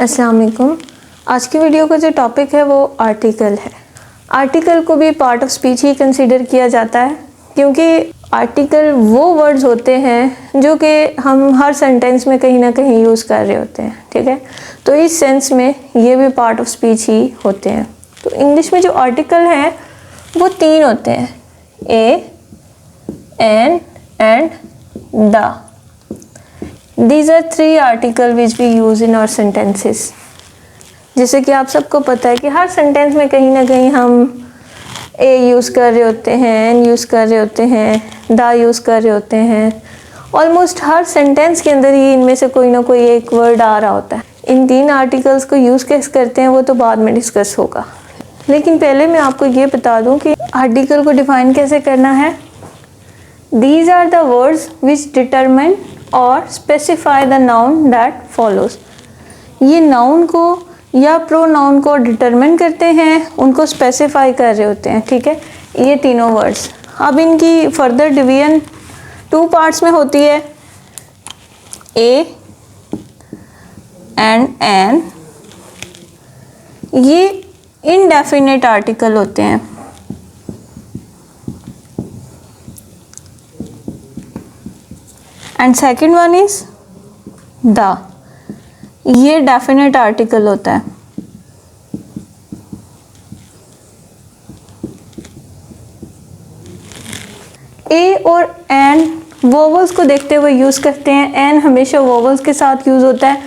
अस्सलाम वालेकुम। आज की वीडियो का जो टॉपिक है वो आर्टिकल है। आर्टिकल को भी part of speech he consider किया जाता है, क्योंकि आर्टिकल वो वर्ड्स होते हैं जो कि हम हर सेंटेंस में कहीं ना कहीं यूज़ कर रहे होते हैं। ठीक है, तो इस सेंस में ये भी पार्ट ऑफ स्पीच ही होते हैं। तो इंग्लिश में जो आर्टिकल हैं वो 3 होते हैं, a, an and the. These are 3 articles which we use in our sentences। जैसे कि आप सबको पता है कि हर सेंटेंस में कहीं ना कहीं हम ए यूज़ कर रहे होते हैं, एन यूज़ कर रहे होते हैं, द यूज़ कर रहे होते हैं। ऑलमोस्ट हर सेंटेंस के अंदर ही इनमें से कोई ना कोई एक वर्ड आ रहा होता है। इन 3 आर्टिकल्स को यूज़ कैसे करते हैं वो तो बाद में डिस्कस होगा, लेकिन पहले मैं आपको ये बता दूँ कि आर्टिकल को डिफ़ाइन कैसे करना है। These are the words which determine और specify the noun that follows. ये नाउन को या प्रोनाउन को डिटरमिन करते हैं, उनको स्पेसिफाई कर रहे होते हैं। ठीक है, ये तीनों वर्ड्स। अब इनकी फर्दर डिवीजन 2 पार्ट्स में होती है, ए एंड एन। ये इनडेफिनेट आर्टिकल होते हैं। And second one is the, ये डेफिनेट आर्टिकल होता है। ए और एन वोवल्स को देखते हुए यूज़ करते हैं। एन हमेशा वोवल्स के साथ यूज़ होता है,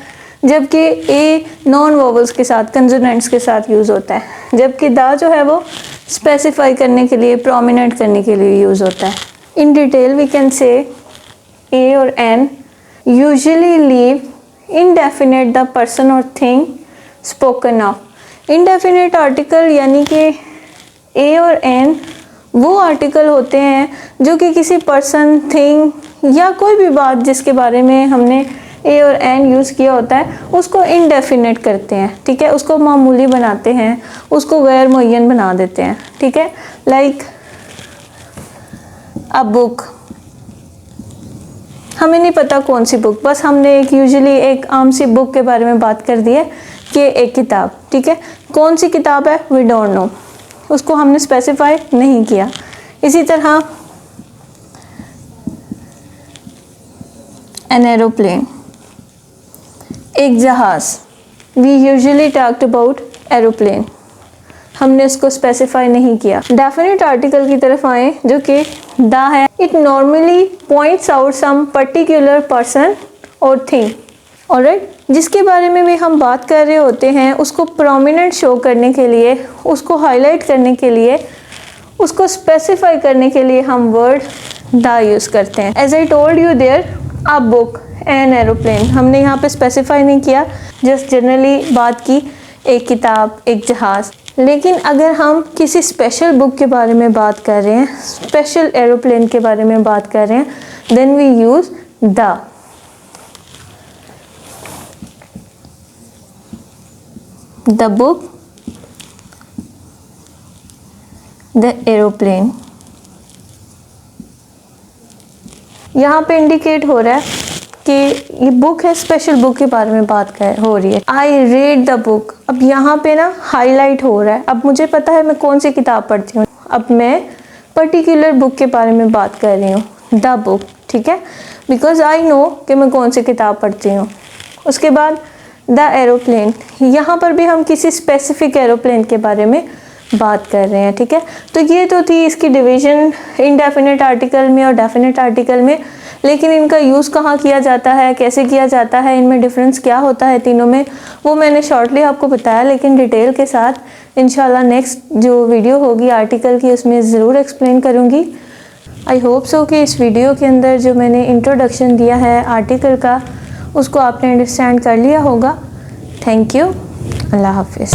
जबकि ए नॉन वोवल्स के साथ, कंसोनेंट्स के साथ यूज़ होता है। जबकि द जो है वो स्पेसिफाई करने के लिए, प्रोमिनेंट करने के लिए यूज़ होता है। In detail we can say A or N usually leave indefinite the person or thing spoken of। Indefinite article यानी कि A और N वो आर्टिकल होते हैं जो कि किसी पर्सन, थिंग या कोई भी बात जिसके बारे में हमने A और N यूज़ किया होता है उसको इनडेफिनेट करते हैं। ठीक है, उसको मामूली बनाते हैं, उसको गैर मुअय्यन बना देते हैं। ठीक है, लाइक अ बुक, हमें नहीं पता कौन सी बुक, बस हमने एक यूजुअली एक आम सी बुक के बारे में बात कर दी है कि एक किताब। ठीक है, कौन सी किताब है वी डोंट नो, उसको हमने स्पेसिफाई नहीं किया। इसी तरह एन एरोप्लेन, एक जहाज़, we usually talked about aeroplane, हमने उसको स्पेसिफाई नहीं किया। डेफिनेट आर्टिकल की तरफ आए जो कि द है। It normally points out some particular person और थिंग, ऑलराइट, जिसके बारे में भी हम बात कर रहे होते हैं उसको प्रोमिनेंट शो करने के लिए, उसको हाईलाइट करने के लिए, उसको स्पेसिफाई करने के लिए हम वर्ड द यूज़ करते हैं। As I told you there a book an aeroplane, हमने यहाँ पे स्पेसिफाई नहीं किया, जस्ट जनरली बात की एक किताब, एक जहाज़। लेकिन अगर हम किसी स्पेशल बुक के बारे में बात कर रहे हैं, स्पेशल एरोप्लेन के बारे में बात कर रहे हैं, then we use the. The book, the aeroplane. यहाँ पे इंडिकेट हो रहा है कि ये बुक है, स्पेशल बुक के बारे में बात हो रही है। आई रीड द बुक, अब यहाँ पे ना हाईलाइट हो रहा है। अब मुझे पता है मैं कौन सी किताब पढ़ती हूँ, अब मैं पर्टिकुलर बुक के बारे में बात कर रही हूँ, द बुक। ठीक है, बिकॉज आई नो कि मैं कौन सी किताब पढ़ती हूँ। उसके बाद द एरोप्लेन, यहाँ पर भी हम किसी स्पेसिफिक एरोप्लेन के बारे में बात कर रहे हैं। ठीक है, तो ये तो थी इसकी डिवीजन इनडेफिनेट आर्टिकल में और डेफिनेट आर्टिकल में। लेकिन इनका यूज़ कहाँ किया जाता है, कैसे किया जाता है, इनमें डिफरेंस क्या होता है तीनों में, वो मैंने शॉर्टली आपको बताया, लेकिन डिटेल के साथ इंशाल्लाह नेक्स्ट जो वीडियो होगी आर्टिकल की उसमें ज़रूर एक्सप्लेन करूँगी। आई होप सो कि इसवीडियो के अंदर जो मैंने इंट्रोडक्शन दिया है आर्टिकल का उसको आपने अंडरस्टैंड कर लिया होगा। थैंक यू, अल्लाह हाफिज़।